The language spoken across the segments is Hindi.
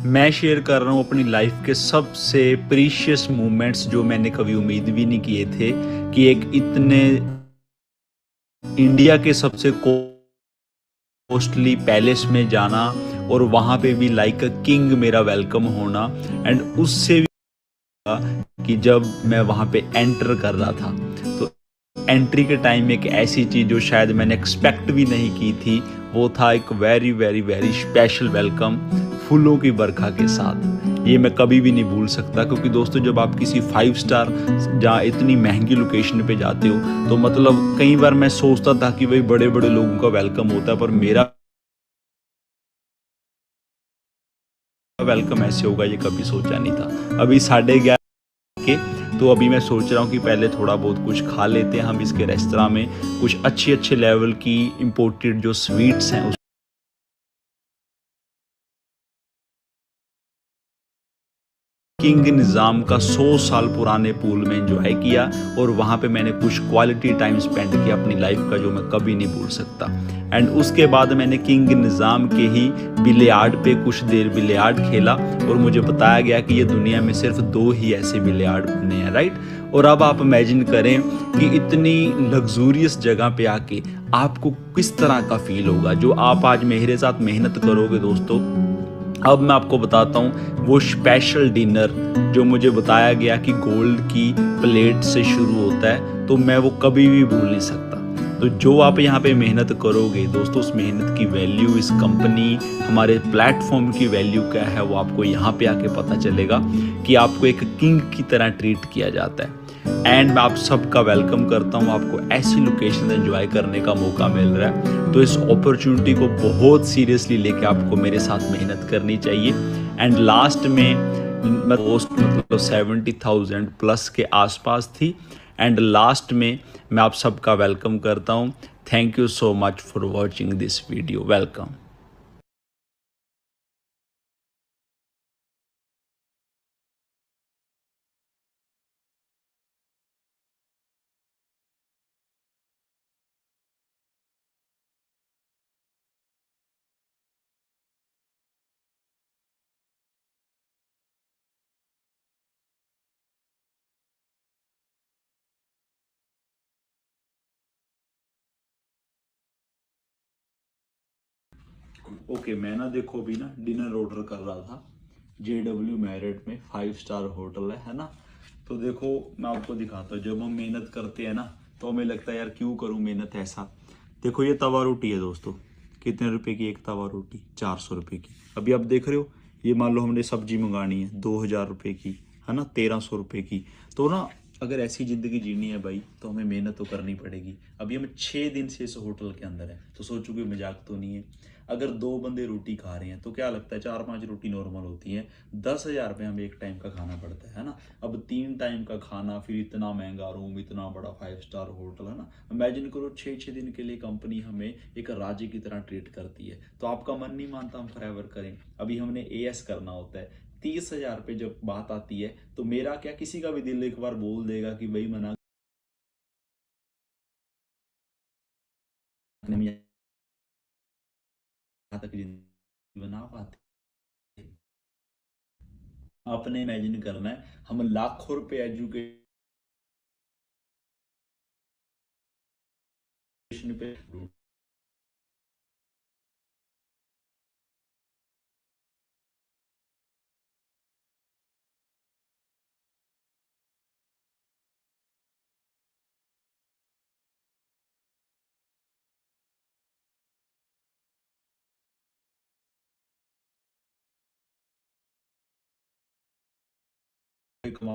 मैं शेयर कर रहा हूँ अपनी लाइफ के सबसे प्रीशियस मोमेंट्स जो मैंने कभी उम्मीद भी नहीं किए थे कि एक इतने इंडिया के सबसे कोस्टली पैलेस में जाना और वहाँ पे भी लाइक अ किंग मेरा वेलकम होना एंड उससे भी कि जब मैं वहाँ पे एंटर कर रहा था तो एंट्री के टाइम एक ऐसी चीज़ जो शायद मैंने एक्सपेक्ट भी नहीं की थी, वो था एक very very very special welcome फूलों की बरखा के साथ। ये मैं कभी भी नहीं भूल सकता क्योंकि दोस्तों जब आप किसी 5 स्टार जहाँ इतनी महंगी लोकेशन पे जाते हो तो मतलब कई बार मैं सोचता था कि भाई बड़े बड़े लोगों का वेलकम होता है पर मेरा वेलकम ऐसे होगा ये कभी सोचा नहीं था। अभी 11:30 के तो अभी मैं सोच रहा हूँ कि पहले थोड़ा बहुत कुछ खा लेते हैं हम इसके रेस्तरां में, कुछ अच्छे अच्छे लेवल की इम्पोर्टेड जो स्वीट्स हैं किंग निज़ाम का 100 साल पुराने पूल में एंजॉय किया और वहाँ पे मैंने कुछ क्वालिटी टाइम स्पेंड किया अपनी लाइफ का जो मैं कभी नहीं भूल सकता। एंड उसके बाद मैंने किंग निज़ाम के ही बिलियार्ड पे कुछ देर बिलियार्ड खेला और मुझे बताया गया कि ये दुनिया में सिर्फ 2 ही ऐसे बिलियार्ड बने हैं, राइट। और अब आप इमेजिन करें कि इतनी लग्जूरियस जगह पे आके आपको किस तरह का फील होगा जो आप आज मेरे साथ मेहनत करोगे दोस्तों। अब मैं आपको बताता हूँ वो स्पेशल डिनर जो मुझे बताया गया कि गोल्ड की प्लेट से शुरू होता है, तो मैं वो कभी भी भूल नहीं सकता। तो जो आप यहाँ पे मेहनत करोगे दोस्तों, उस मेहनत की वैल्यू, इस कंपनी, हमारे प्लेटफॉर्म की वैल्यू क्या है वो आपको यहाँ पे आके पता चलेगा कि आपको एक किंग की तरह ट्रीट किया जाता है। एंड मैं आप सबका वेलकम करता हूँ, आपको ऐसी लोकेशन एंजॉय करने का मौका मिल रहा है तो इस अपॉर्चुनिटी को बहुत सीरियसली लेके आपको मेरे साथ मेहनत करनी चाहिए। एंड लास्ट में पोस्ट मतलब 70,000 प्लस के आसपास थी। एंड लास्ट में मैं आप सबका वेलकम करता हूँ। Thank you so much for watching this video. Welcome. Okay मैं ना देखो अभी ना डिनर ऑर्डर कर रहा था JW मैरिट में, 5 स्टार होटल है ना। तो देखो मैं आपको दिखाता हूँ, जब हम मेहनत करते हैं ना तो हमें लगता है यार क्यों करूँ मेहनत ऐसा। देखो ये तवा रोटी है दोस्तों, कितने रुपए की एक तवा रोटी? 400 रुपए की। अभी आप देख रहे हो, ये मान लो हमने सब्जी मंगानी है 2,000 रुपए की, है ना, 1,300 रुपए की। तो ना अगर ऐसी जिंदगी जीनी है भाई तो हमें मेहनत तो करनी पड़ेगी। अभी हम 6 दिन से इस होटल के अंदर है तो सोचो कोई मजाक तो नहीं है। अगर 2 बंदे रोटी खा रहे हैं तो क्या लगता है 4-5 रोटी नॉर्मल होती है, 10,000 रुपये हमें एक टाइम का खाना पड़ता है ना। अब 3 टाइम का खाना, फिर इतना महंगा रूम, इतना बड़ा 5 स्टार होटल, है ना। इमेजिन करो 6-6 दिन के लिए कंपनी हमें एक राज्य की तरह ट्रीट करती है तो आपका मन नहीं मानता हम फॉरएवर करें। अभी हमने AS करना होता है, 30,000 रुपये जब बात आती है तो मेरा क्या किसी का भी दिल एक बार बोल देगा कि भाई मना करने में यहाँ तक जिंदगी बना पाते। आपने इमेजिन करना है हम लाखों रुपए एजुकेशन पे कमा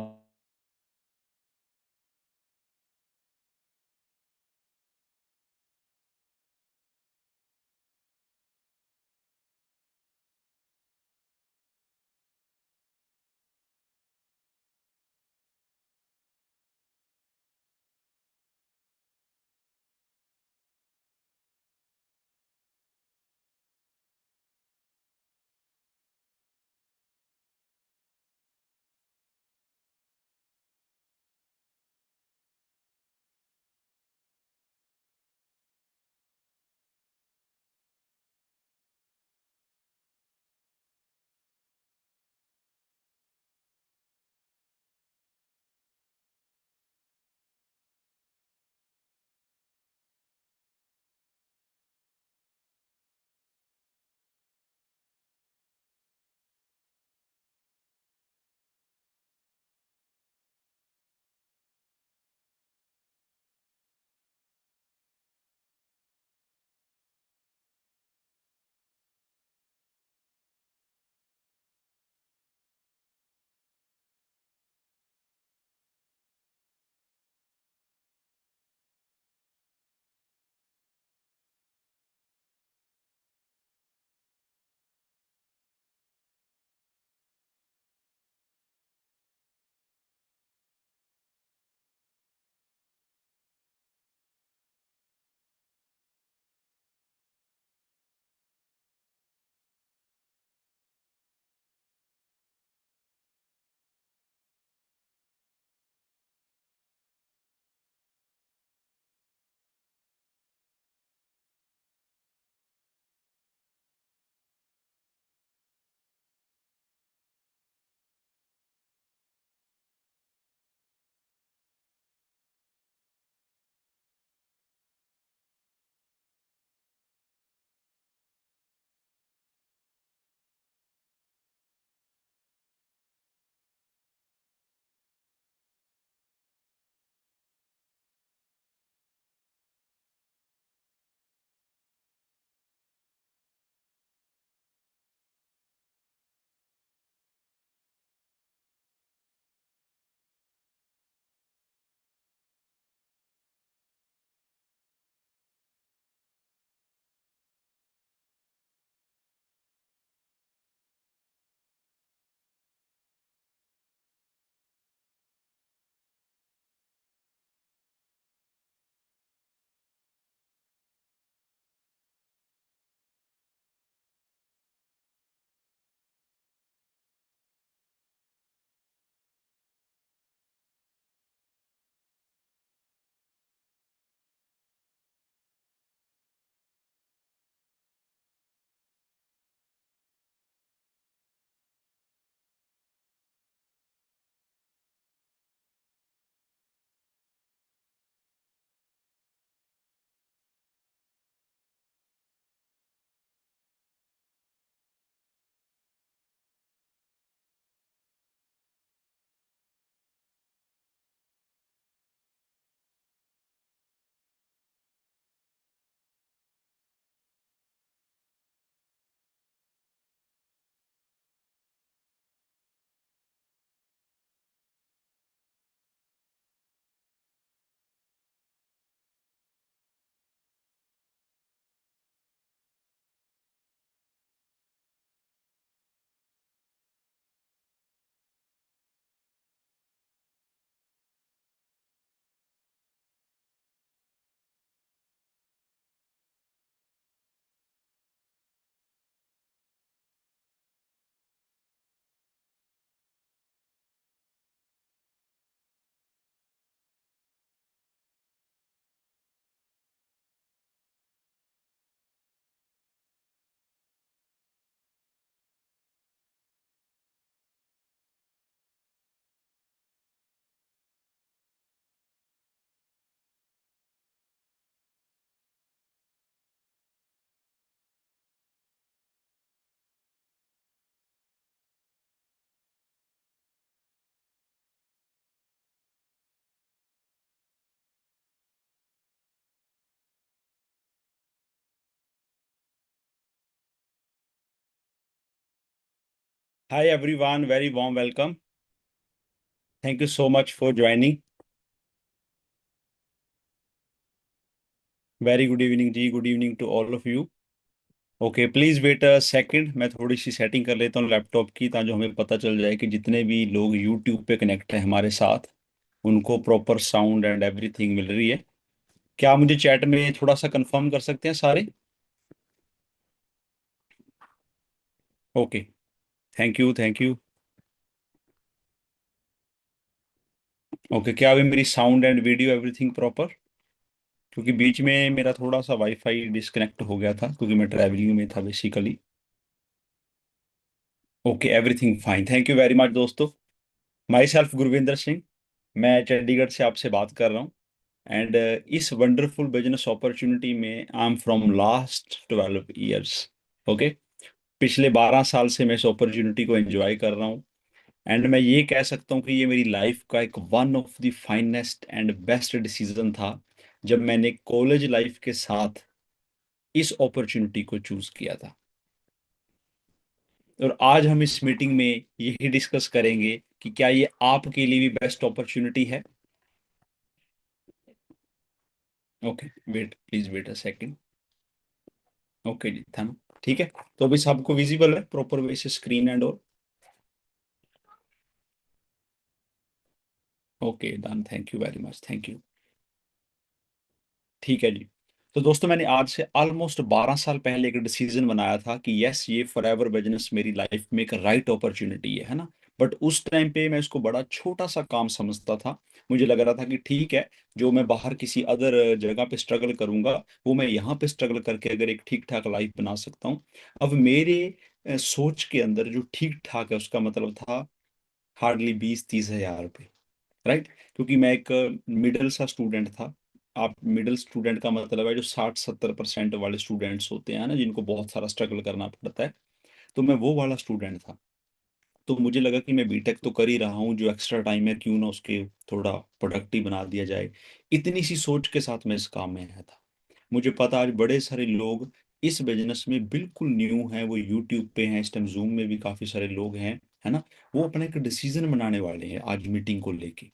Hi everyone, very warm welcome. Thank you so much for joining. Very good evening जी, good evening to all of you. Okay please wait a second, मैं थोड़ी सी सेटिंग कर लेता हूँ लैपटॉप की, ताकि हमें पता चल जाए कि जितने भी लोग यूट्यूब पे कनेक्ट हैं हमारे साथ उनको प्रॉपर साउंड एंड एवरीथिंग मिल रही है। क्या मुझे चैट में थोड़ा सा कंफर्म कर सकते हैं सारे? Okay, thank you thank you. Okay, क्या अभी मेरी sound and video everything proper? क्योंकि बीच में मेरा थोड़ा सा वाईफाई डिस्कनेक्ट हो गया था क्योंकि मैं ट्रैवलिंग में था basically. Okay, everything fine, thank you very much दोस्तों। माई सेल्फ गुरविंदर सिंह, मैं चंडीगढ़ से आपसे बात कर रहा हूँ। एंड इस वंडरफुल बिजनेस अपॉर्चुनिटी में I am from last 12 years. Okay, पिछले 12 साल से मैं इस अपॉर्चुनिटी को एंजॉय कर रहा हूँ। एंड मैं ये कह सकता हूँ कि ये मेरी लाइफ का एक one of the finest and best decision था जब मैंने कॉलेज लाइफ के साथ इस अपॉर्चुनिटी को चूज किया था। और आज हम इस मीटिंग में यही डिस्कस करेंगे कि क्या ये आपके लिए भी बेस्ट अपॉर्चुनिटी है। Okay, wait please wait a second. Okay जी, थैंक, ठीक है। तो अभी सबको विजिबल है प्रॉपर वे से स्क्रीन एंड और? Okay done, thank you very much, thank you. ठीक है जी। तो दोस्तों, मैंने आज से ऑलमोस्ट 12 साल पहले एक डिसीजन बनाया था कि यस, ये फॉरएवर बिजनेस मेरी लाइफ में एक राइट अपॉर्चुनिटी है ना। बट उस टाइम पे मैं इसको बड़ा छोटा सा काम समझता था। मुझे लग रहा था कि ठीक है, जो मैं बाहर किसी अदर जगह पे स्ट्रगल करूंगा, वो मैं यहाँ पे स्ट्रगल करके अगर एक ठीक ठाक लाइफ बना सकता हूँ। अब मेरे सोच के अंदर जो ठीक ठाक है उसका मतलब था हार्डली 20-30 हज़ार रुपये, राइट। क्योंकि मैं एक मिडिल सा स्टूडेंट था। आप मिडिल स्टूडेंट का मतलब है जो 60-70% वाले स्टूडेंट्स होते हैं ना, जिनको बहुत सारा स्ट्रगल करना पड़ता है। तो मैं वो वाला स्टूडेंट था। तो मुझे लगा कि मैं बीटेक तो कर ही रहा हूँ, जो एक्स्ट्रा टाइम है क्यों ना उसके थोड़ा प्रोडक्टिव बना दिया जाए। इतनी सी सोच के साथ मैं इस काम में आया था। मुझे पता आज बड़े सारे लोग इस बिजनेस में बिल्कुल न्यू हैं, वो यूट्यूब पे हैं, इस टाइम जूम में भी काफी सारे लोग हैं, है ना। वो अपना एक डिसीजन बनाने वाले हैं आज मीटिंग को लेके।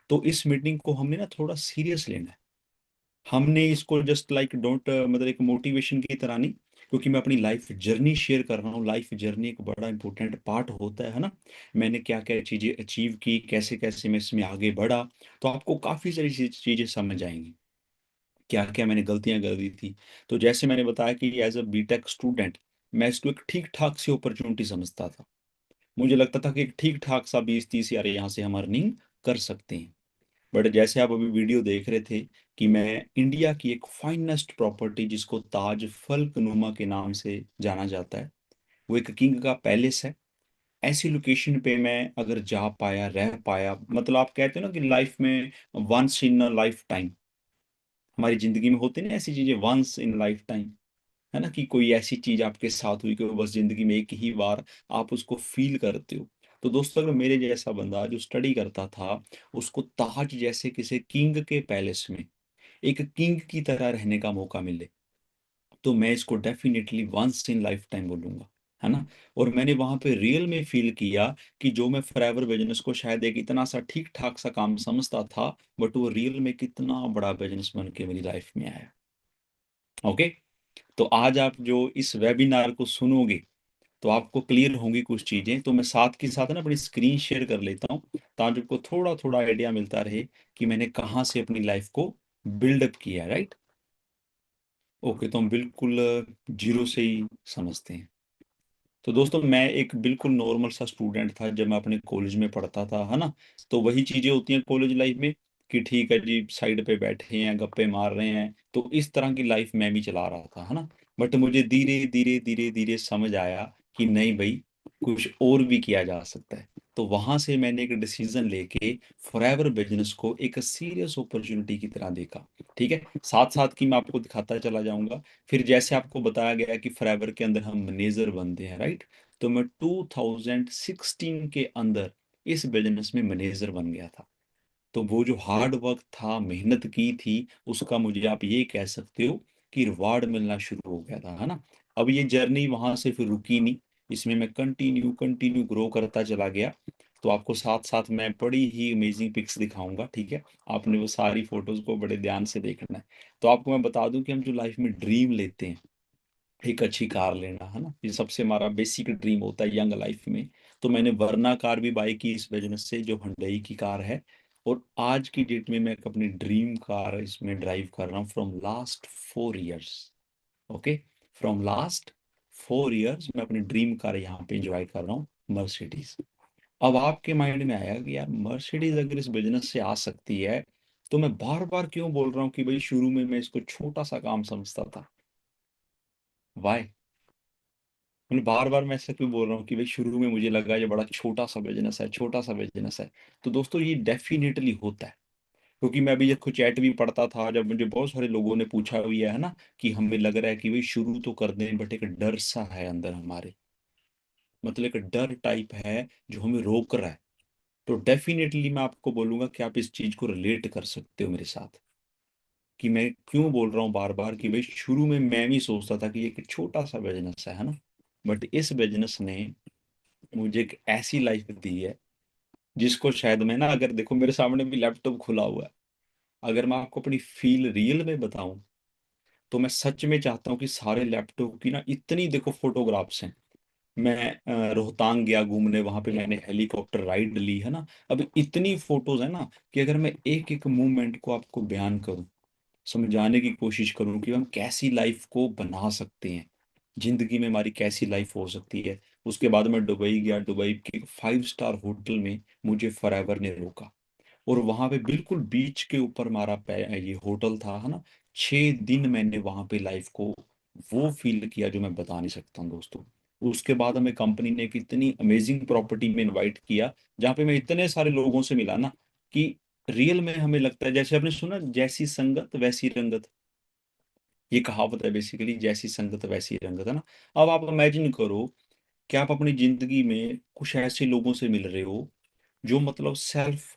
तो इस मीटिंग को हमने ना थोड़ा सीरियस लेना है। हमने इसको जस्ट लाइक डोंट मतलब एक मोटिवेशन की तरह नहीं, क्योंकि मैं अपनी लाइफ जर्नी शेयर कर रहा हूँ। लाइफ जर्नी एक बड़ा इंपॉर्टेंट पार्ट होता है ना। मैंने क्या क्या चीज़ें अचीव की, कैसे कैसे मैं इसमें आगे बढ़ा, तो आपको काफ़ी सारी चीज़ें समझ आएंगी क्या क्या मैंने गलतियां कर दी थी। तो जैसे मैंने बताया कि एज अ बीटेक स्टूडेंट मैं इसको एक ठीक ठाक सी अपॉर्चुनिटी समझता था। मुझे लगता था कि एक ठीक ठाक सा 20-30 हज़ार यहाँ से हम अर्निंग कर सकते हैं। बट जैसे आप अभी वीडियो देख रहे थे कि मैं इंडिया की एक फाइनेस्ट प्रॉपर्टी जिसको ताज फलकनुमा के नाम से जाना जाता है, वो एक किंग का पैलेस है, ऐसी लोकेशन पे मैं अगर जा पाया, रह पाया, मतलब आप कहते हो ना कि लाइफ में once in a lifetime, हमारी जिंदगी में होती है ना ऐसी चीजें वंस इन लाइफ टाइम, है ना, कि कोई ऐसी चीज आपके साथ हुई कि वो बस जिंदगी में एक ही बार आप उसको फील करते हो। तो दोस्तों, अगर मेरे जैसा बंदा जो स्टडी करता था उसको ताज जैसे किसी किंग के पैलेस में एक किंग की तरह रहने का मौका मिले, तो मैं इसको definitely once in lifetime बोलूंगा, है ना। और मैंने वहां पे रियल में फील किया कि जो मैं फॉरएवर बिजनेस को शायद एक इतना सा ठीक ठाक सा काम समझता था, बट वो रियल में कितना बड़ा बिजनेस बन के मेरी लाइफ में आया। ओके, तो आज आप जो इस वेबिनार को सुनोगे तो आपको क्लियर होंगी कुछ चीजें। तो मैं साथ के साथ ना अपनी स्क्रीन शेयर कर लेता हूँ, ताकि आपको थोड़ा थोड़ा आइडिया मिलता रहे कि मैंने कहाँ से अपनी लाइफ को बिल्डअप किया, राइट। ओके, तो हम बिल्कुल जीरो से ही समझते हैं। तो दोस्तों, मैं एक बिल्कुल नॉर्मल सा स्टूडेंट था जब मैं अपने कॉलेज में पढ़ता था, है ना। तो वही चीजें होती हैं कॉलेज लाइफ में कि ठीक है जी, साइड पे बैठे हैं, गप्पे मार रहे हैं, तो इस तरह की लाइफ मैं भी चला रहा था, है ना। बट मुझे धीरे धीरे धीरे धीरे समझ आया कि नहीं भाई, कुछ और भी किया जा सकता है। तो वहां से मैंने एक डिसीजन लेके फॉरएवर बिजनेस को एक सीरियस अपॉर्चुनिटी की तरह देखा। ठीक है, साथ साथ की मैं आपको दिखाता चला जाऊंगा। फिर जैसे आपको बताया गया कि फॉरएवर के अंदर हम मैनेजर बनते हैं, राइट। तो मैं 2016 के अंदर इस बिजनेस में मैनेजर बन गया था। तो वो जो हार्ड वर्क था, मेहनत की थी, उसका मुझे आप ये कह सकते हो कि रिवार्ड मिलना शुरू हो गया था, है ना। अब ये जर्नी वहां से फिर रुकी नहीं। इसमें मैं कंटिन्यू कंटिन्यू ग्रो करता चला गया। तो आपको साथ साथ मैं बड़ी ही अमेजिंग पिक्स दिखाऊंगा, ठीक है। आपने वो सारी फोटोज को बड़े ध्यान से देखना है। तो आपको मैं बता दूं कि हम जो लाइफ में ड्रीम लेते हैं, एक अच्छी कार लेना, है ना, ये सबसे हमारा बेसिक ड्रीम होता है यंग लाइफ में। तो मैंने वरना कार भी बाई की इस बिजनेस से, जो हुंडई की कार है। और आज की डेट में मैं एक अपनी ड्रीम कार इसमें ड्राइव कर रहा हूँ from last 4 years. Okay, from last 4 years मैं अपनी ड्रीम कार यहाँ पे एंजॉय कर रहा हूँ, मर्सिडीज। अब आपके माइंड में आया कि यार मर्सिडीज अगर इस बिजनेस से आ सकती है, तो मैं बार बार क्यों बोल रहा हूँ कि भाई शुरू में मैं इसको छोटा सा काम समझता था। वाई, मैंने बार बार मैं ऐसा क्यों बोल रहा हूँ कि भाई शुरू में मुझे लगा ये बड़ा छोटा सा बिजनेस है, छोटा सा बिजनेस है। तो दोस्तों ये डेफिनेटली होता है। क्योंकि मैं अभी जब कुछ चैट भी पढ़ता था, जब मुझे बहुत सारे लोगों ने पूछा हुआ है ना, कि हमें लग रहा है कि भाई शुरू तो कर दें, बट एक डर सा है अंदर हमारे, मतलब एक डर टाइप है जो हमें रोक रहा है। तो डेफिनेटली मैं आपको बोलूंगा कि आप इस चीज को रिलेट कर सकते हो मेरे साथ, कि मैं क्यों बोल रहा हूँ बार बार कि भाई शुरू में मैं भी सोचता था कि ये एक छोटा सा बिजनेस है ना। बट इस बिजनेस ने मुझे एक ऐसी लाइफ दी है जिसको शायद मैं ना, अगर देखो मेरे सामने भी लैपटॉप खुला हुआ है, अगर मैं आपको अपनी फील रियल में बताऊं, तो मैं सच में चाहता हूँ कि सारे लैपटॉप की ना इतनी देखो फोटोग्राफ्स हैं। मैं रोहतांग गया घूमने, वहां पे मैंने हेलीकॉप्टर राइड ली, है ना। अब इतनी फोटोज है ना कि अगर मैं एक एक मूवमेंट को आपको बयान करूं, समझाने की कोशिश करूं कि हम कैसी लाइफ को बना सकते हैं, जिंदगी में हमारी कैसी लाइफ हो सकती है। उसके बाद मैं दुबई गया, दुबई के 5 स्टार होटल में मुझे फॉरएवर ने रोका। और वहां पे बिल्कुल बीच के ऊपर हमारा ये होटल था, है ना। 6 दिन मैंने वहां पे लाइफ को वो फील किया जो मैं बता नहीं सकता हूँ दोस्तों। उसके बाद हमें कंपनी ने एक इतनी अमेजिंग प्रॉपर्टी में इनवाइट किया, जहाँ पे मैं इतने सारे लोगों से मिला ना, कि रियल में हमें लगता है, जैसे आपने सुना जैसी संगत वैसी रंगत, ये कहावत है बेसिकली, जैसी संगत वैसी रंगत, है ना। अब आप इमेजिन करो कि आप अपनी जिंदगी में कुछ ऐसे लोगों से मिल रहे हो जो मतलब सेल्फ,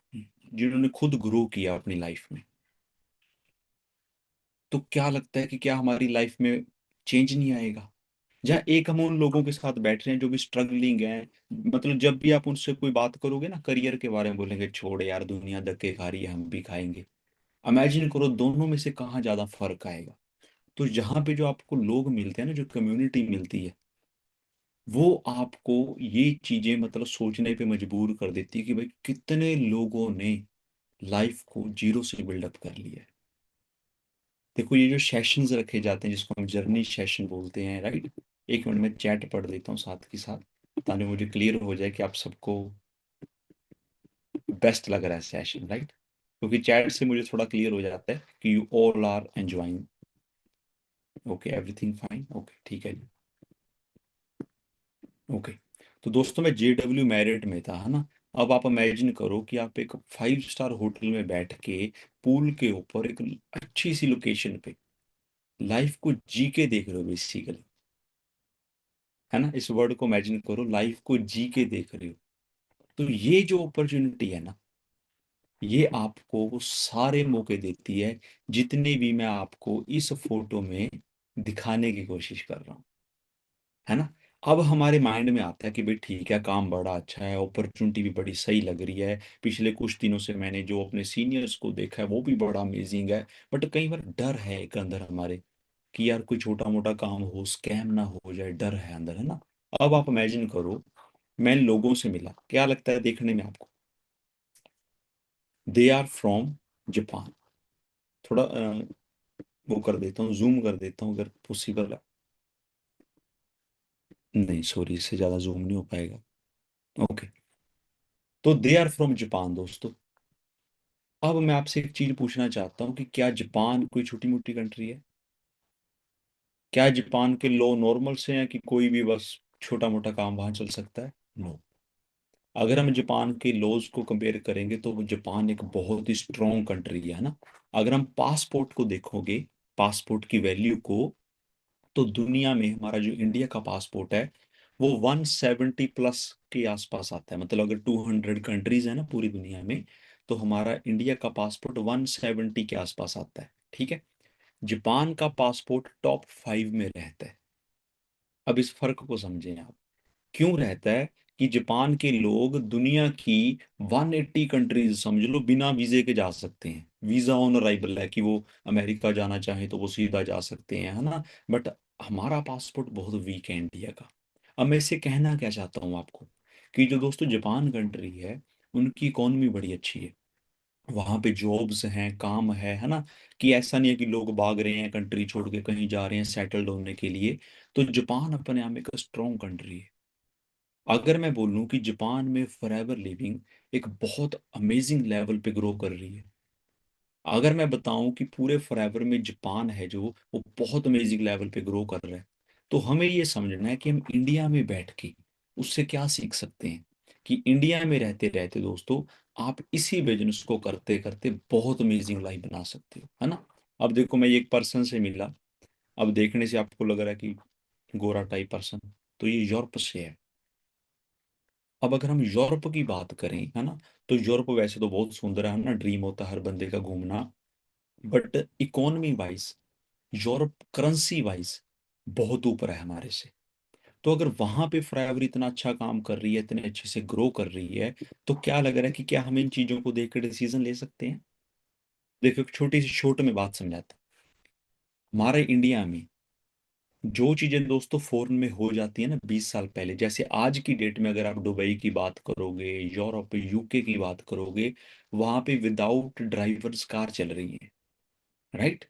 जिन्होंने खुद ग्रो किया अपनी लाइफ में। तो क्या लगता है कि क्या हमारी लाइफ में चेंज नहीं आएगा? जहाँ एक हम उन लोगों के साथ बैठ रहे हैं जो भी स्ट्रगलिंग है, मतलब जब भी आप उनसे कोई बात करोगे ना करियर के बारे में, बोलेंगे छोड़ यार दुनिया धक्के खा रही है, हम भी खाएंगे। इमेजिन करो दोनों में से कहाँ ज्यादा फर्क आएगा। तो जहाँ पे जो आपको लोग मिलते हैं ना, जो कम्युनिटी मिलती है, वो आपको ये चीजें मतलब सोचने पे मजबूर कर देती है कि भाई कितने लोगों ने लाइफ को जीरो से बिल्डअप कर लिया है। देखो ये जो सेशंस रखे जाते हैं जिसको हम जर्नी सेशन बोलते हैं, राइट। एक मिनट में चैट पढ़ देता हूँ साथ के साथ, ताकि मुझे क्लियर हो जाए कि आप सबको बेस्ट लग रहा है सेशन, राइट। क्योंकि चैट से मुझे थोड़ा क्लियर हो जाता है कि you all are enjoying, okay, everything fine, okay, ठीक है जी। ओके, तो दोस्तों मैं JW मैरिट में था, है ना। अब आप इमेजिन करो कि आप एक 5 स्टार होटल में बैठ के पूल के ऊपर एक अच्छी सी लोकेशन पे लाइफ को जी के देख रहे हो बेसिकली, है ना। इस वर्ड को इमेजिन करो, लाइफ को जी के देख रहे हो। तो ये जो अपॉर्चुनिटी है ना, ये आपको वो सारे मौके देती है जितने भी मैं आपको इस फोटो में दिखाने की कोशिश कर रहा हूँ, है ना। अब हमारे माइंड में आता है कि भाई ठीक है, काम बड़ा अच्छा है, अपॉर्चुनिटी भी बड़ी सही लग रही है, पिछले कुछ दिनों से मैंने जो अपने सीनियर्स को देखा है वो भी बड़ा अमेजिंग है। बट कई बार डर है एक अंदर हमारे, कि यार कोई छोटा मोटा काम हो, स्कैम ना हो जाए, डर है अंदर, है ना। अब आप इमेजिन करो, मैं इन लोगों से मिला, क्या लगता है देखने में आपको? They are from Japan. थोड़ा वो कर देता हूँ, जूम कर देता हूँ अगर पॉसिबल है। नहीं सॉरी, इससे ज़्यादा जूम नहीं हो पाएगा। ओके, तो दे आर फ्रॉम जापान दोस्तों। अब मैं आपसे एक चीज पूछना चाहता हूँ कि क्या जापान कोई छोटी मोटी कंट्री है? क्या जापान के लॉ नॉर्मल से हैं कि कोई भी बस छोटा मोटा काम वहां चल सकता है? नो। अगर हम जापान के लॉज को कंपेयर करेंगे तो जापान एक बहुत ही स्ट्रॉन्ग कंट्री है ना। अगर हम पासपोर्ट को देखोगे, पासपोर्ट की वैल्यू को, तो दुनिया में हमारा जो इंडिया का पासपोर्ट है वो 170 प्लस के आसपास आता है। मतलब अगर 200 कंट्रीज है ना पूरी दुनिया में, तो हमारा इंडिया का पासपोर्ट 170 के आसपास आता है, ठीक है। जापान का पासपोर्ट टॉप 5 में रहता है। अब इस फर्क को समझें आप। क्यों रहता है कि जापान के लोग दुनिया की 180 कंट्रीज समझ लो बिना वीजे के जा सकते हैं। वीजा ऑन अराइवल है कि वो अमेरिका जाना चाहे तो वो सीधा जा सकते हैं, है ना। बट हमारा पासपोर्ट बहुत वीक है इंडिया का। अब मैं इससे कहना क्या चाहता हूँ आपको, कि जो दोस्तों जापान कंट्री है, उनकी इकोनॉमी बड़ी अच्छी है। वहां पे जॉब्स हैं, काम है ना। कि ऐसा नहीं है कि लोग भाग रहे हैं कंट्री छोड़ के कहीं जा रहे हैं सेटल्ड होने के लिए। तो जापान अपने आप में एक स्ट्रॉन्ग कंट्री है। अगर मैं बोलूं कि जापान में फॉरएवर लिविंग एक बहुत अमेजिंग लेवल पे ग्रो कर रही है। अगर मैं बताऊं कि पूरे फॉरएवर में जापान है जो, वो बहुत अमेजिंग लेवल पे ग्रो कर रहा है। तो हमें ये समझना है कि हम इंडिया में बैठ के उससे क्या सीख सकते हैं। कि इंडिया में रहते रहते दोस्तों, आप इसी बिजनेस को करते करते बहुत अमेजिंग लाइफ बना सकते हो, है ना। अब देखो, मैं ये एक पर्सन से मिला। अब देखने से आपको लग रहा है कि गोरा टाइप पर्सन, तो ये यूरोप से है। अब अगर हम यूरोप की बात करें, है ना, तो यूरोप वैसे तो बहुत सुंदर है ना, ड्रीम होता है हर बंदे का घूमना। But economy wise, Europe currency wise बहुत ऊपर है हमारे से। तो अगर वहां पे फ्राइबर इतना अच्छा काम कर रही है, इतने अच्छे से ग्रो कर रही है, तो क्या लग रहा है कि क्या हम इन चीजों को देख कर डिसीजन ले सकते हैं। देखो, एक छोटी सी छोट में बात समझाता हूं। हमारे इंडिया में जो चीजें दोस्तों फॉरेन में हो जाती है ना 20 साल पहले, जैसे आज की डेट में अगर आप दुबई की बात करोगे, यूरोप यूके की बात करोगे, वहां पे विदाउट ड्राइवर्स कार चल रही है, राइट।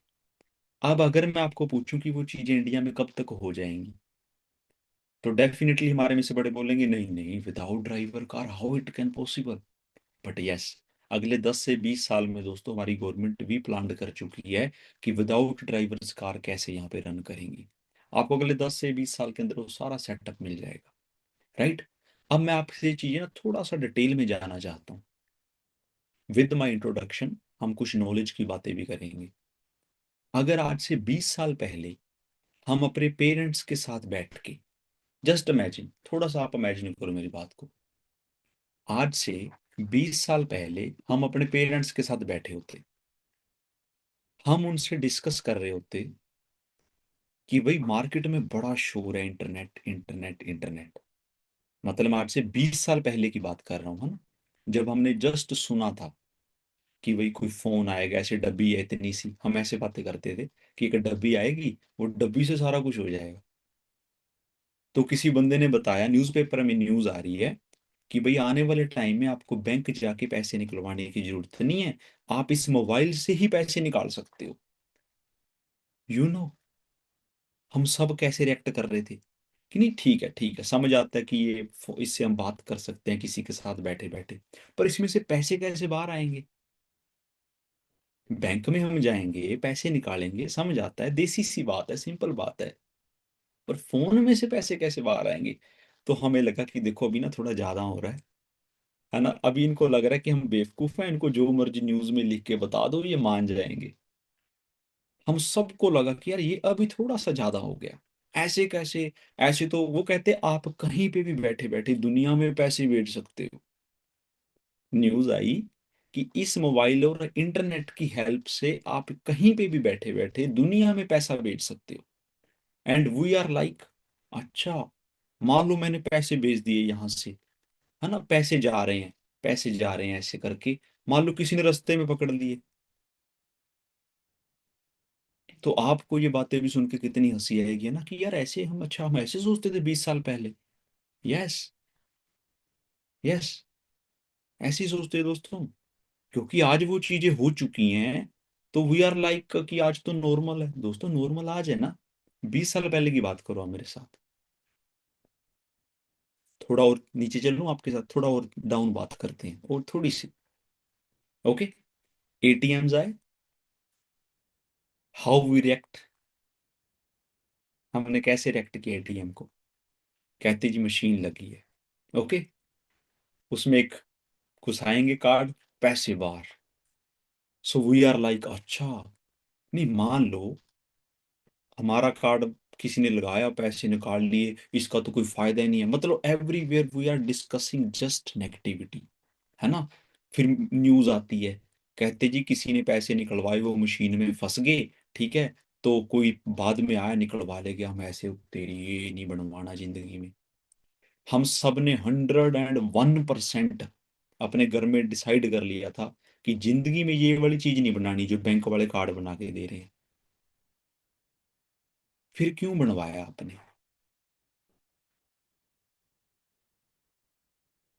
अब अगर मैं आपको पूछूं कि वो चीजें इंडिया में कब तक हो जाएंगी, तो डेफिनेटली हमारे में से बड़े बोलेंगे नहीं नहीं, without driver car how it can possible. But yes, अगले 10 से 20 साल में दोस्तों हमारी गवर्नमेंट भी प्लान कर चुकी है कि विदाउट ड्राइवर्स कार कैसे यहाँ पे रन करेंगी। आपको अगले 10 से 20 साल के अंदर वो सारा सेटअप मिल जाएगा, राइट। अब मैं आपसे ये चीजें ना थोड़ा सा डिटेल में जानना चाहता हूँ। विद माई इंट्रोडक्शन हम कुछ नॉलेज की बातें भी करेंगे। अगर आज से 20 साल पहले हम अपने पेरेंट्स के साथ बैठ के, जस्ट इमेजिन, थोड़ा सा आप इमेजिन करो मेरी बात को। आज से 20 साल पहले हम अपने पेरेंट्स के साथ बैठे होते, हम उनसे डिस्कस कर रहे होते कि भाई मार्केट में बड़ा शोर है, इंटरनेट इंटरनेट इंटरनेट। मतलब आज से 20 साल पहले की बात कर रहा हूँ, है ना। जब हमने जस्ट सुना था कि भाई कोई फोन आएगा, ऐसे डब्बी है इतनी सी, हम ऐसे बातें करते थे कि एक डब्बी आएगी, वो डब्बी से सारा कुछ हो जाएगा। तो किसी बंदे ने बताया, न्यूज़पेपर में न्यूज़ आ रही है कि भाई आने वाले टाइम में आपको बैंक जाके पैसे निकलवाने की जरूरत नहीं है, आप इस मोबाइल से ही पैसे निकाल सकते हो। यू नो, हम सब कैसे रिएक्ट कर रहे थे कि नहीं ठीक है ठीक है, समझ आता है कि ये इससे हम बात कर सकते हैं किसी के साथ बैठे बैठे। पर इसमें से पैसे कैसे बाहर आएंगे। बैंक में हम जाएंगे, पैसे निकालेंगे, समझ आता है, देसी सी बात है, सिंपल बात है। पर फोन में से पैसे कैसे बाहर आएंगे। तो हमें लगा कि देखो अभी ना थोड़ा ज्यादा हो रहा है ना। अभी इनको लग रहा है कि हम बेवकूफ हैं, इनको जो मर्जी न्यूज में लिख के बता दो ये मान जाएंगे। हम सबको लगा कि यार ये अभी थोड़ा सा ज्यादा हो गया। ऐसे कैसे। ऐसे तो वो कहते आप कहीं पे भी बैठे बैठे दुनिया में पैसे भेज सकते हो। न्यूज आई कि इस मोबाइल और इंटरनेट की हेल्प से आप कहीं पे भी बैठे बैठे दुनिया में पैसा भेज सकते हो। एंड वी आर लाइक, अच्छा, मान लो मैंने पैसे भेज दिए यहाँ से, है ना, पैसे जा रहे हैं, पैसे जा रहे हैं ऐसे करके। मान लो किसी ने रास्ते में पकड़ लिए, तो आपको ये बातें भी सुन के कितनी हंसी आएगी, है ना, कि यार ऐसे हम, अच्छा हम ऐसे सोचते थे 20 साल पहले। यस, यस, ऐसे ही सोचते हैं दोस्तों। क्योंकि आज वो चीजें हो चुकी हैं, तो वी आर लाइक कि आज तो नॉर्मल है दोस्तों, नॉर्मल आज है ना। 20 साल पहले की बात करो आप मेरे साथ। थोड़ा और नीचे चलूं आपके साथ, थोड़ा और डाउन बात करते हैं और थोड़ी सी। ओके, एटीएम्स आए, हाउ वी रिएक्ट, हमने कैसे रिएक्ट किया एटीएम को। कहते जी मशीन लगी है, ओके, उसमें एक घुसाएंगे कार्ड, पैसे बाहर। सो वी आर लाइक, अच्छा, नहीं मान लो हमारा कार्ड किसी ने लगाया, पैसे निकाल लिए, इसका तो कोई फायदा ही नहीं है। मतलब everywhere we are discussing just negativity, है ना। फिर न्यूज आती है, कहते जी किसी ने पैसे निकलवाए, वो मशीन में फंस गए, ठीक है, तो कोई बाद में आया निकलवा ले गया। हम ऐसे, तेरी ये नहीं बनवाना जिंदगी में। हम सब ने 101% अपने घर में डिसाइड कर लिया था कि जिंदगी में ये वाली चीज नहीं बनानी जो बैंक वाले कार्ड बना के दे रहे हैं। फिर क्यों बनवाया आपने?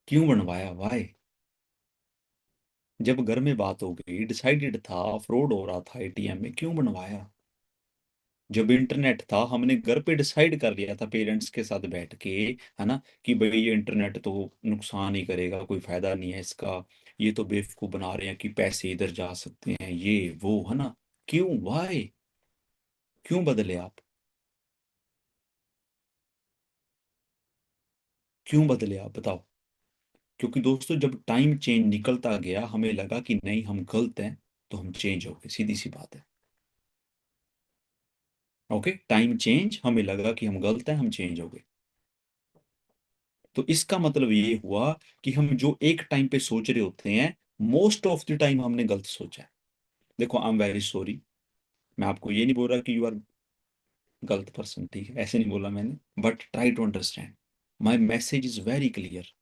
क्यों बनवाया? वाई? जब घर में बात हो गई, डिसाइडेड था, फ्रॉड हो रहा था एटीएम में, क्यों बनवाया? जब इंटरनेट था, हमने घर पे डिसाइड कर लिया था पेरेंट्स के साथ बैठ के, है ना, कि भाई ये इंटरनेट तो नुकसान ही करेगा, कोई फायदा नहीं है इसका, ये तो बेवकूफ बना रहे हैं कि पैसे इधर जा सकते हैं, ये वो, है ना। क्यों? वाई? क्यों बदले आप? क्यों बदले आप, बताओ? क्योंकि दोस्तों, जब टाइम चेंज निकलता गया, हमें लगा कि नहीं, हम गलत हैं, तो हम चेंज हो गए, सीधी सी बात है। ओके, टाइम चेंज, हमें लगा कि हम गलत हैं, हम चेंज हो गए। तो इसका मतलब ये हुआ कि हम जो एक टाइम पे सोच रहे होते हैं, मोस्ट ऑफ द टाइम हमने गलत सोचा है। देखो, आई एम वेरी सॉरी, मैं आपको ये नहीं बोल रहा कि यू आर गलत पर्सन, ठीक है, ऐसे नहीं बोला मैंने, but try to understand, my message is very clear,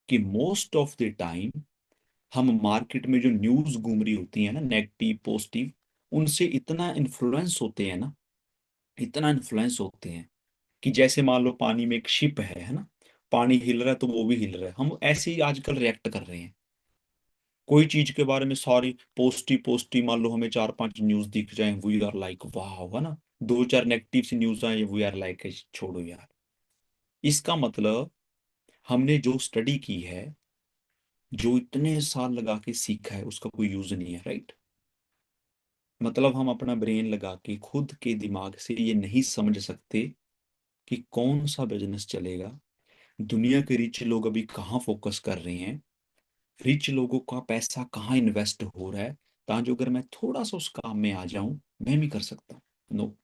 कि मोस्ट ऑफ द टाइम हम मार्केट में जो न्यूज घूम रही होती है ना, नेगेटिव पॉजिटिव, उनसे इतना इन्फ्लुएंस होते हैं ना, इतना इन्फ्लुएंस होते हैं, कि जैसे मान लो पानी में एक शिप है ना, पानी हिल रहा है तो वो भी हिल रहा है, हम ऐसे ही आजकल रिएक्ट कर रहे हैं। कोई चीज के बारे में सारी पॉजिटिव पॉजिटिव, मान लो हमें चार पांच न्यूज दिख जाए, वी आर लाइक वाह, है ना। दो चार नेगेटिव सी न्यूज आए, वी आर लाइक छोड़ो यार। इसका मतलब, हमने जो स्टडी की है, जो इतने साल लगा के सीखा है, उसका कोई यूज नहीं है, राइट। मतलब हम अपना ब्रेन लगा के खुद के दिमाग से ये नहीं समझ सकते कि कौन सा बिजनेस चलेगा, दुनिया के रिच लोग अभी कहाँ फोकस कर रहे हैं, रिच लोगों का पैसा कहाँ इन्वेस्ट हो रहा है, ताकि अगर मैं थोड़ा सा उस काम में आ जाऊं, मैं भी कर सकता हूँ। नो,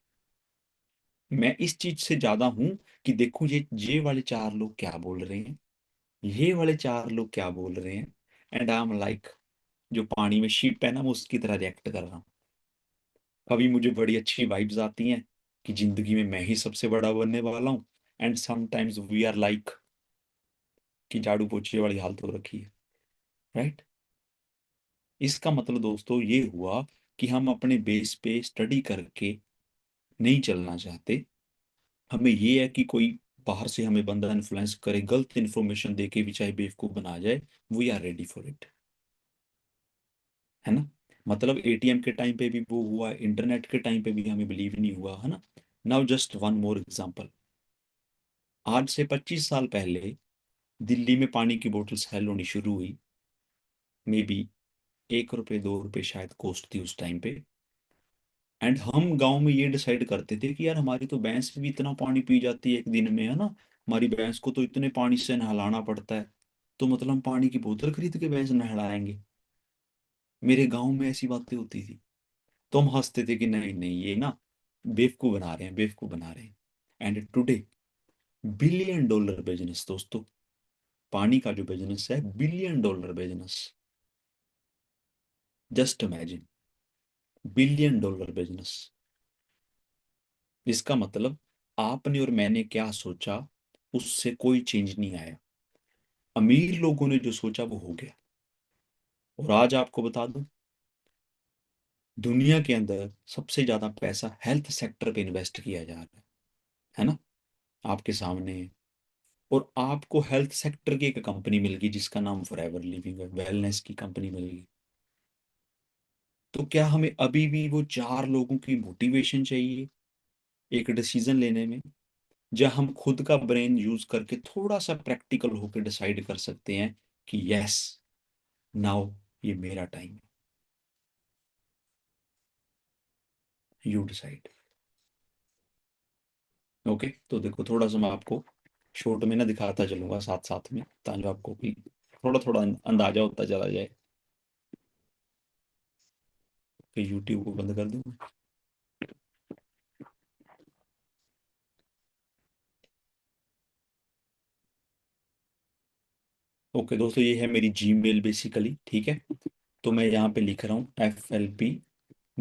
मैं इस चीज से ज्यादा हूं कि देखो ये वाले चार लोग क्या बोल रहे हैं, ये वाले चार लोग क्या बोल रहे हैं, एंड आई एम लाइक, जो पानी में शिप है ना, मैं उसकी तरह रिएक्ट कर रहा हूँ। कभी मुझे बड़ी अच्छी वाइब्स आती हैं कि जिंदगी में मैं ही सबसे बड़ा बनने वाला हूँ, and sometimes we are like कि झाड़ू पोछे वाली हालत हो रखी है, राइट। इसका मतलब दोस्तों ये हुआ कि हम अपने बेस पे स्टडी करके नहीं चलना चाहते। हमें ये है कि कोई बाहर से हमें बंदा इन्फ्लुएंस करे, गलत इन्फॉर्मेशन दे के भी चाहे बेवकूफ बना जाए, we are ready for it, है ना। मतलब एटीएम के टाइम पे भी वो हुआ, इंटरनेट के टाइम पे भी हमें बिलीव नहीं हुआ, है ना। Now just one more example, आज से 25 साल पहले दिल्ली में पानी की बोतल सेल होनी शुरू हुई, मे बी 1 रुपए 2 रुपए शायद कॉस्ट थी उस टाइम पे। एंड हम गांव में ये डिसाइड करते थे कि यार हमारी तो भैंस भी इतना पानी पी जाती है एक दिन में, है ना, हमारी भैंस को तो इतने पानी से नहलाना पड़ता है, तो मतलब हम पानी की बोतल खरीद के भैंस नहलाएंगे। मेरे गांव में ऐसी बातें होती थी। तो हम हंसते थे कि नहीं नहीं, ये ना बेवकूफ बना रहे हैं, बेवकूफ बना रहे हैं। एंड टुडे, $1 बिलियन बिजनेस दोस्तों, पानी का जो बिजनेस है, $1 billion business. Just imagine, $1 billion business. इसका मतलब, आपने और मैंने क्या सोचा, उससे कोई चेंज नहीं आया। अमीर लोगों ने जो सोचा वो हो गया। और आज आपको बता दूं, दुनिया के अंदर सबसे ज्यादा पैसा हेल्थ सेक्टर पे इन्वेस्ट किया जा रहा है ना, आपके सामने है। और आपको हेल्थ सेक्टर की एक कंपनी मिल गई जिसका नाम फॉरएवर लिविंग है, वेलनेस की कंपनी मिल गई। तो क्या हमें अभी भी वो चार लोगों की मोटिवेशन चाहिए एक डिसीजन लेने में, जहाँ हम खुद का ब्रेन यूज करके थोड़ा सा प्रैक्टिकल होकर डिसाइड कर सकते हैं कि यस, नाउ ये मेरा टाइम है, यू डिसाइड। ओके, तो देखो, थोड़ा सा मैं आपको शॉर्ट में ना दिखाता चलूंगा साथ साथ में, ताकि आपको भी थोड़ा थोड़ा अंदाजा होता चला जाए। कि यूट्यूब को बंद कर दूं? ओके दोस्तों, ये है मेरी जीमेल बेसिकली, ठीक है। तो मैं यहाँ पे लिख रहा हूँ FLP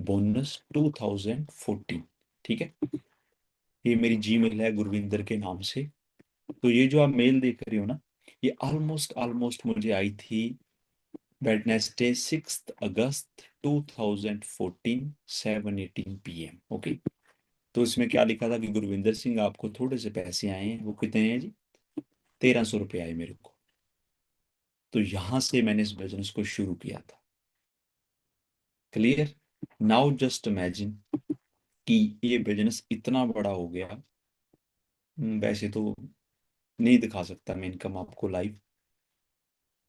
bonus 2014, ठीक है। ये मेरी जीमेल है गुरविंदर के नाम से। तो ये जो आप मेल देख रहे हो ना, ये ऑलमोस्ट ऑलमोस्ट मुझे आई थी वेडनेसडे 6 अगस्त 2014 7:18 PM। ओके। तो इसमें क्या लिखा था कि गुरविंदर सिंह आपको थोड़े से पैसे आए हैं। वो कितने हैं जी? 1300 रुपये आए मेरे को। तो यहां से मैंने इस बिजनेस को शुरू किया था। क्लियर? नाउ जस्ट इमेजिन कि ये बिजनेस इतना बड़ा हो गया। वैसे तो नहीं दिखा सकता मैं इनकम आपको लाइव,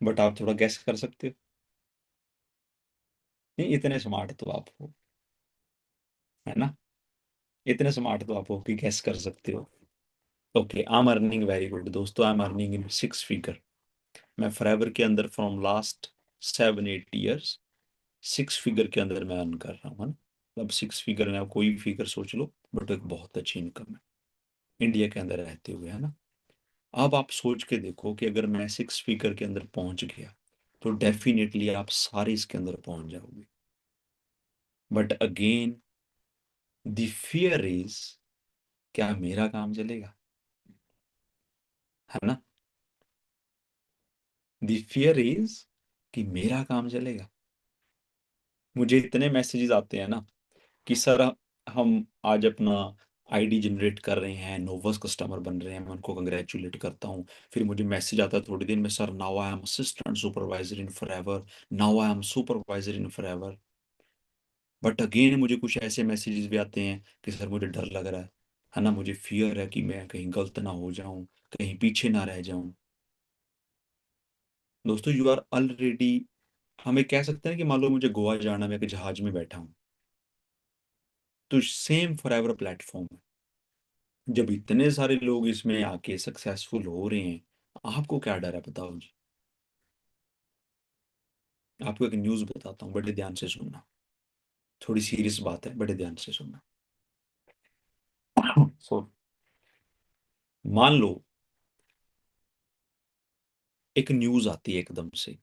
बट आप थोड़ा गैस कर सकते हो। नहीं, इतने स्मार्ट तो आप हो, है ना? इतने स्मार्ट तो आप हो कि गैस कर सकते हो। Okay, I am earning very good दोस्तों, I am earning in 6 figure. मैं फॉरएवर के अंदर फ्रॉम लास्ट 7 8 ईयर्स 6 फिगर के अंदर मैं अर्न कर रहा हूँ, है ना? अब 6 फिगर में आप कोई फिगर सोच लो, बट एक बहुत अच्छी इनकम है इंडिया के अंदर रहते हुए, है ना? अब आप सोच के देखो कि अगर मैं 6 फिगर के अंदर पहुंच गया तो डेफिनेटली आप सारे इसके अंदर पहुंच जाओगे। But again the fear is, क्या मेरा काम चलेगा? है ना? द फियर इज कि मेरा काम चलेगा। मुझे इतने मैसेजेस आते हैं ना कि सर हम आज अपना आईडी जनरेट कर रहे हैं, नोवस कस्टमर बन रहे हैं, मैं उनको कंग्रेचुलेट करता हूँ। फिर मुझे मैसेज आता है थोड़ी देर में, sir now I am assistant supervisor in forever, now I am supervisor in forever. But again मुझे कुछ ऐसे मैसेजेस भी आते हैं कि सर मुझे डर लग रहा है ना, मुझे फियर है कि मैं कहीं गलत ना हो जाऊं, कहीं पीछे ना रह जाऊं। दोस्तों यू आर ऑलरेडी, हमें कह सकते हैं कि मान लो मुझे गोवा जाना, मैं एक जहाज में बैठा हूँ, तो सेम फॉरएवर प्लेटफॉर्म है। जब इतने सारे लोग इसमें आके सक्सेसफुल हो रहे हैं, आपको क्या डर है? बताओ जी। आपको एक न्यूज़ बताता हूँ, बड़े ध्यान से सुनना। थोड़ी सीरियस बात है, बड़े ध्यान से सुनना। सो मान लो एक न्यूज़ आती है एकदम से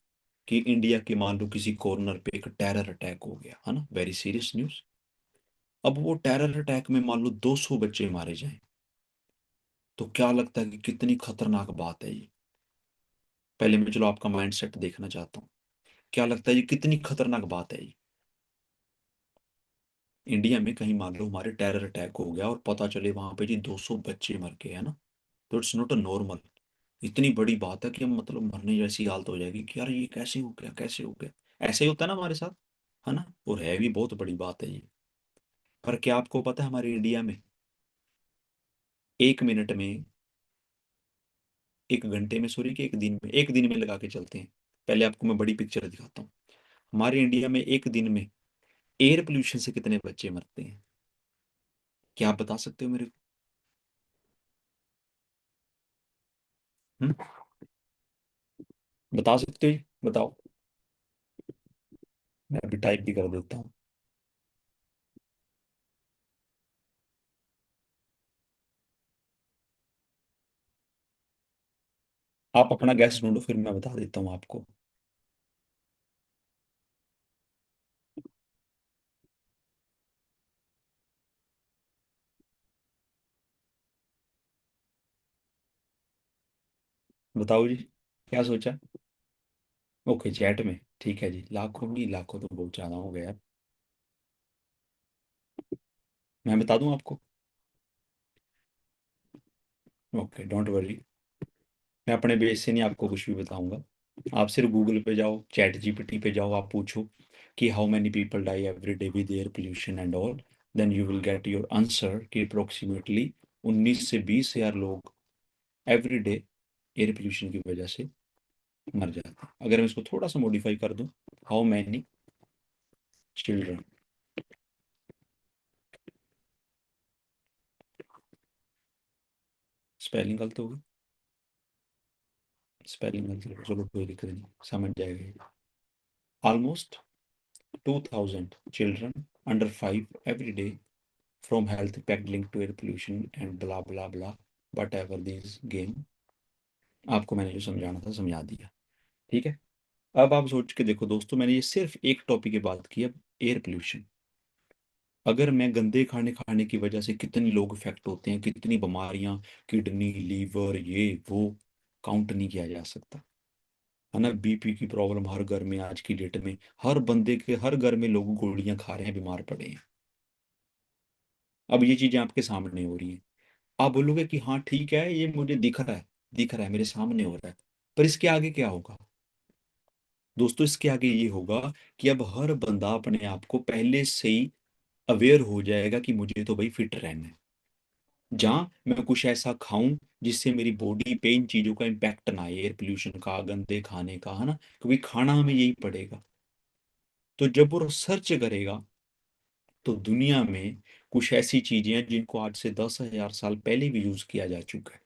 कि इंडिया के मान लो किसी कॉर्नर पे एक टेरर अटैक हो गया, है ना? Very serious news. अब वो टेरर अटैक में मान लो 200 बच्चे मारे जाएं, तो क्या लगता है कि कितनी खतरनाक बात है ये? पहले मैं चलो आपका माइंडसेट देखना चाहता हूँ। क्या लगता है ये कितनी खतरनाक बात है ये? इंडिया में कहीं मान लो हमारे टेरर अटैक हो गया और पता चले वहां पे जी 200 बच्चे मर गए, है ना? तो इट्स नॉट अ नॉर्मल, इतनी बड़ी बात है कि हम मतलब मरने जैसी हालत हो जाएगी कि यार ये कैसे हो गया, कैसे हो गया। ऐसे ही होता है ना हमारे साथ, है ना? और है भी बहुत बड़ी बात है ये। पर क्या आपको पता है हमारे इंडिया में 1 मिनट में, 1 घंटे में, सॉरी, कि 1 दिन में, 1 दिन में लगा के चलते हैं। पहले आपको मैं बड़ी पिक्चर दिखाता हूँ। हमारे इंडिया में 1 दिन में एयर पोल्यूशन से कितने बच्चे मरते हैं? क्या आप बता सकते हो मेरे को? हम्म? बता सकते हो जी? बताओ। मैं अभी टाइप भी कर देता हूँ। आप अपना गैस ढूंढो, फिर मैं बता देता हूँ आपको। बताओ जी, क्या सोचा? ओके, चैट में ठीक है जी। लाखों नहीं, लाखों तो बहुत ज्यादा हो गया यार। मैं बता दूं आपको? Okay, don't worry. मैं अपने बेस से नहीं आपको कुछ भी बताऊंगा। आप सिर्फ गूगल पे जाओ, चैट जीपीटी पे जाओ, आप पूछो कि how many people die every day with air pollution and all, then you will get your answer कि अप्रोक्सीमेटली 19 से 20 हजार लोग एवरी डे एयर पोल्यूशन की वजह से मर जाते हैं। अगर मैं इसको थोड़ा सा मॉडिफाई कर दूं, हाउ मैनी चिल्ड्रन, स्पेलिंग गलत होगी, स्पेलिंग गलत होगी, चलो कोई दिक्कत नहीं, समझ जाएगा। Almost 2000 children under 5 every day from health impact linked to air pollution and blah blah blah whatever this game। आपको मैंने जो समझाना था समझा दिया। ठीक है। अब आप सोच के देखो दोस्तों, मैंने ये सिर्फ एक टॉपिक की बात की, अब एयर पोल्यूशन। अगर मैं गंदे खाने खाने की वजह से कितने लोग इफेक्ट होते हैं, कितनी बीमारियां, किडनी, लीवर, ये वो, काउंट नहीं किया जा सकता। है ना, बीपी की प्रॉब्लम हर घर में आज की डेट में, हर बंदे के हर घर में लोग गोलियां खा रहे हैं, बीमार पड़े हैं। अब ये चीजें आपके सामने हो रही हैं। आप बोलोगे कि हाँ ठीक है, ये मुझे दिख रहा है, दिख रहा है, मेरे सामने हो रहा है, पर इसके आगे क्या होगा? दोस्तों, इसके आगे ये होगा कि अब हर बंदा अपने आप को पहले से ही अवेयर हो जाएगा कि मुझे तो भाई फिट रहना है। जहां मैं कुछ ऐसा खाऊं जिससे मेरी बॉडी पे इन चीजों का इम्पैक्ट ना आए, एयर पोल्यूशन का, गंदे खाने का, है ना, क्योंकि खाना हमें यही पड़ेगा। तो जब वो सर्च करेगा तो दुनिया में कुछ ऐसी चीजें हैं जिनको आज से 10,000 साल पहले भी यूज किया जा चुका है।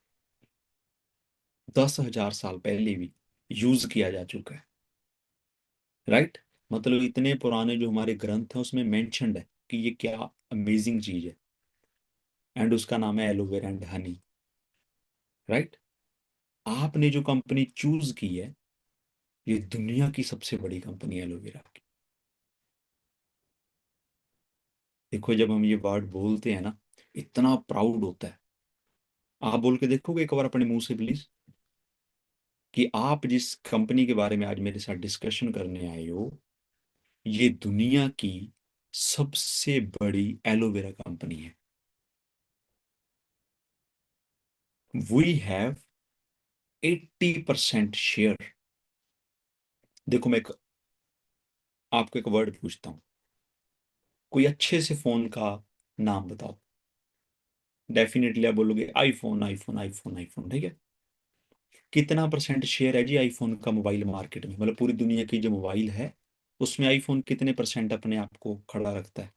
10,000 साल पहले भी यूज किया जा चुका है। राइट। मतलब इतने पुराने जो हमारे ग्रंथ हैं उसमें मेंशन्ड है कि ये क्या अमेजिंग चीज है। एंड उसका नाम है एलोवेरा एंड हनी। राइट। आपने जो कंपनी चूज की है, ये दुनिया की सबसे बड़ी कंपनी है एलोवेरा की। देखो, जब हम ये वर्ड बोलते हैं ना, इतना प्राउड होता है। आप बोल के देखोगे एक बार अपने मुंह से प्लीज, कि आप जिस कंपनी के बारे में आज मेरे साथ डिस्कशन करने आए हो, ये दुनिया की सबसे बड़ी एलोवेरा कंपनी है। We have 80% share. देखो, मैं आपको एक वर्ड पूछता हूँ, कोई अच्छे से फोन का नाम बताओ। डेफिनेटली आप बोलोगे आईफोन, आईफोन, आईफोन, आईफोन, ठीक है। कितना परसेंट शेयर है जी आईफोन का मोबाइल मार्केट में, मतलब पूरी दुनिया की जो मोबाइल है उसमें आईफोन कितने परसेंट अपने आप को खड़ा रखता है?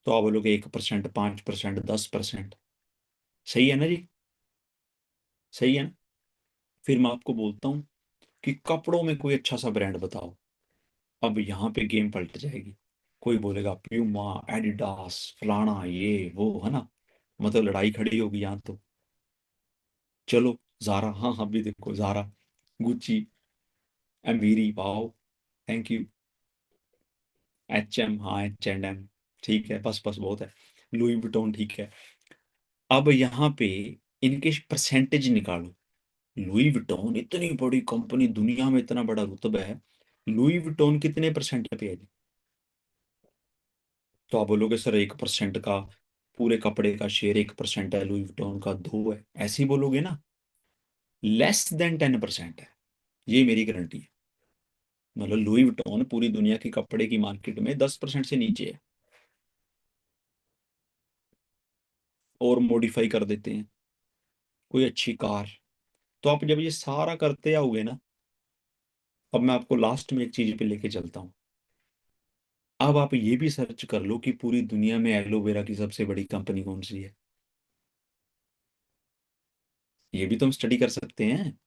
तो आप बोलोगे 1%, 5%, 10%। सही है ना जी? सही है ना? फिर मैं आपको बोलता हूँ कि कपड़ों में कोई अच्छा सा ब्रांड बताओ। अब यहाँ पे गेम पलट जाएगी। कोई बोलेगा प्यूमा, एडिडास, फलाना, ये वो, है ना, मतलब लड़ाई खड़ी होगी यहाँ तो। चलो, जारा, हाँ हाँ, भी देखो जारा, गुच्ची, एम्बीरी, वाओ, थैंक यू, HM, हाँ, H&M, ठीक है, बस बस बहुत है, लुई विटोन, ठीक है। अब यहाँ पे इनके परसेंटेज निकालो। लुई विटोन इतनी बड़ी कंपनी, दुनिया में इतना बड़ा रुतबा है, लुई विटोन कितने परसेंट पे है जी? तो आप बोलोगे सर 1% का, पूरे कपड़े का शेयर 1% है, लुई विटोन का 2 है, ऐसे ही बोलोगे ना? लेस देन 10% है, ये मेरी गारंटी है। मतलब लुई विटोन पूरी दुनिया की कपड़े की मार्केट में 10% से नीचे है। और मॉडिफाई कर देते हैं, कोई अच्छी कार। तो आप जब ये सारा करते आओगे ना, अब मैं आपको लास्ट में एक चीज पे लेके चलता हूँ। अब आप ये भी सर्च कर लो कि पूरी दुनिया में एलोवेरा की सबसे बड़ी कंपनी कौन सी है। ये भी तो हम स्टडी कर सकते हैं।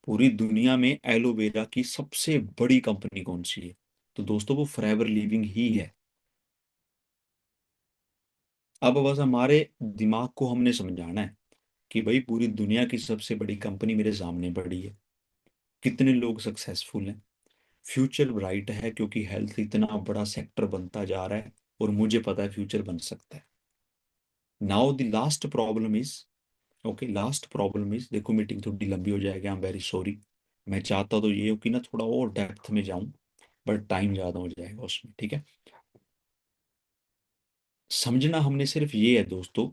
पूरी दुनिया में एलोवेरा की सबसे बड़ी कंपनी कौन सी है? तो दोस्तों, वो फॉरएवर लिविंग ही है। अब बस हमारे दिमाग को हमने समझाना है कि भाई पूरी दुनिया की सबसे बड़ी कंपनी मेरे सामने पड़ी है, कितने लोग सक्सेसफुल हैं, फ्यूचर ब्राइट है, क्योंकि हेल्थ इतना बड़ा सेक्टर बनता जा रहा है और मुझे पता है फ्यूचर बन सकता है। Now the last problem is, okay, last problem is, देखो मीटिंग थोड़ी लंबी हो जाएगी, आई एम वेरी सॉरी। मैं चाहता तो ये हो कि ना थोड़ा और डेप्थ में जाऊं, बट टाइम ज़्यादा हो जाएगा उसमें, ठीक है। समझना हमने सिर्फ ये है दोस्तों,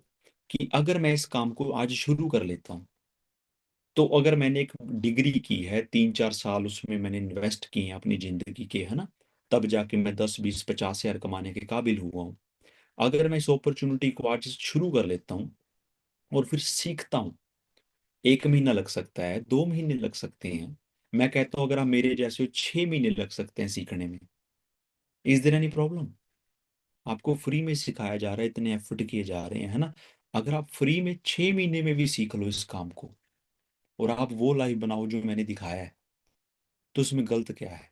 कि अगर मैं इस काम को आज शुरू कर लेता हूँ, तो अगर मैंने एक डिग्री की है, 3-4 साल उसमें मैंने इन्वेस्ट किए हैं अपनी जिंदगी के, है ना, तब जाके मैं 10, 20, 50 हज़ार कमाने के काबिल हुआ हूँ। अगर मैं इस अपॉर्चुनिटी को आज शुरू कर लेता हूँ और फिर सीखता हूँ, 1 महीना लग सकता है, 2 महीने लग सकते हैं, मैं कहता हूँ अगर आप मेरे जैसे हो 6 महीने लग सकते हैं सीखने में। Is there any problem? आपको फ्री में सिखाया जा रहा है, इतने एफर्ट किए जा रहे हैं, है ना। अगर आप फ्री में 6 महीने में भी सीख लो इस काम को, और आप वो लाइफ बनाओ जो मैंने दिखाया है, तो उसमें गलत क्या है?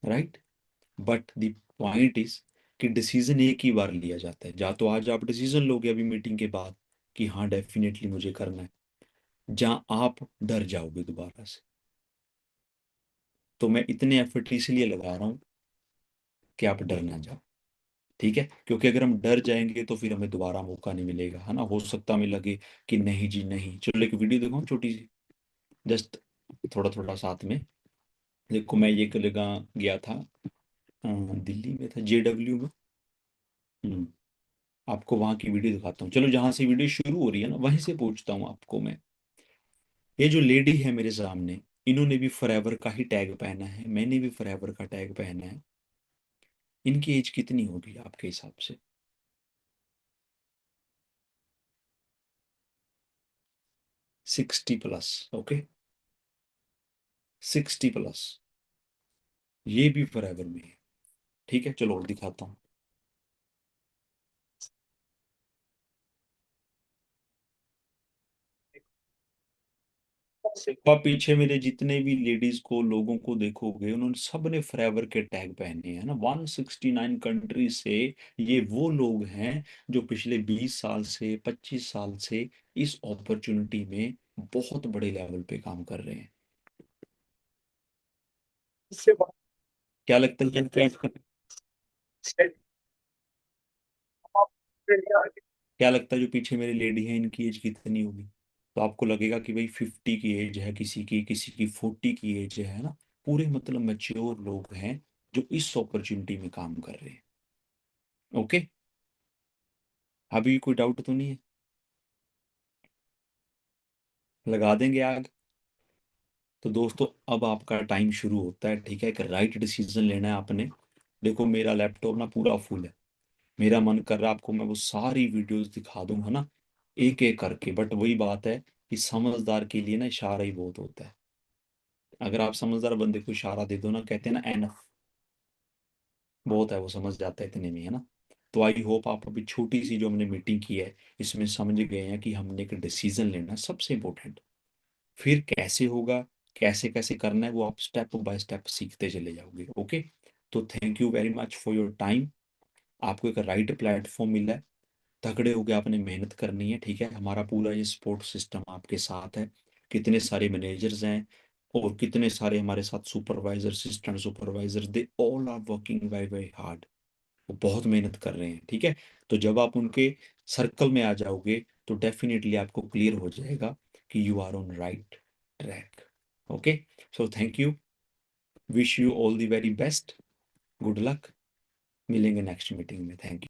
Right. But the point is कि डिसीजन एक ही बार लिया जाता है। या तो आज आप डिसीजन लोगे अभी मीटिंग के बाद कि हाँ डेफिनेटली मुझे करना है, जहां आप डर जाओगे दोबारा से। तो मैं इतने एफर्ट इसलिए लगा रहा हूँ कि आप डर ना जाओ, ठीक है? क्योंकि अगर हम डर जाएंगे तो फिर हमें दोबारा मौका नहीं मिलेगा, है ना? हो सकता हमें लगे कि नहीं जी नहीं। चलो एक वीडियो देखो छोटी सी, जस्ट थोड़ा थोड़ा साथ में। देखो मैं ये कल गया था, दिल्ली में था, JW में। हम्म, आपको वहां की वीडियो दिखाता हूँ। चलो जहां से वीडियो शुरू हो रही है ना, वहीं से पूछता हूँ आपको मैं। ये जो लेडी है मेरे सामने, इन्होंने भी फॉरएवर का ही टैग पहना है, मैंने भी फॉरएवर का टैग पहना है। इनकी एज कितनी होगी आपके हिसाब से? 60+। ओके, 60+। ये भी फॉरएवर में है। ठीक है, चलो और दिखाता हूँ। आप पीछे मेरे जितने भी लेडीज को, लोगों को देखोगे, उन्होंने सब ने फॉरएवर के टैग पहने हैं ना, 169 कंट्री से। ये वो लोग हैं जो पिछले 20 साल से, 25 साल से इस अपॉर्चुनिटी में बहुत बड़े लेवल पे काम कर रहे हैं। क्या लगता है क्या लगता है जो पीछे मेरी लेडी है, इनकी एज कितनी होगी? तो आपको लगेगा कि भाई 50 की एज है, किसी की 40 की एज है ना? पूरे मतलब मैच्योर लोग हैं जो इस अपॉर्चुनिटी में काम कर रहे हैं। ओके, अभी कोई डाउट तो नहीं है? लगा देंगे आग। तो दोस्तों, अब आपका टाइम शुरू होता है, ठीक है? एक राइट डिसीजन लेना है आपने। देखो मेरा लैपटॉप ना पूरा फुल है, मेरा मन कर रहा है आपको मैं वो सारी वीडियोस दिखा दूं, है ना, एक एक करके। बट वही बात है कि समझदार के लिए ना इशारा ही बहुत होता है। अगर आप समझदार बंदे को इशारा दे दो ना, कहते हैं ना एनफ, बहुत है, वो समझ जाता है इतने में, है ना? तो आई होप आप अभी छोटी सी जो हमने मीटिंग की है, इसमें समझ गए हैं कि हमने एक डिसीजन लेना है, सबसे इंपॉर्टेंट। फिर कैसे होगा, कैसे कैसे करना है, वो आप स्टेप बाय स्टेप सीखते चले जाओगे। ओके, तो thank you very much for your time. आपको एक राइट प्लेटफॉर्म मिला है, तगड़े होके आपने मेहनत करनी है, ठीक है? हमारा पूरा ये सपोर्ट सिस्टम आपके साथ है। कितने सारे मैनेजर्स हैं और कितने सारे हमारे साथ supervisor, assistant supervisor, they all are working very very hard. वो बहुत मेहनत कर रहे हैं, ठीक है? तो जब आप उनके सर्कल में आ जाओगे तो डेफिनेटली आपको क्लियर हो जाएगा कि you are on right track. Okay, so thank you, wish you all the very best, good luck. मिलेंगे नेक्स्ट मीटिंग में, थैंक यू।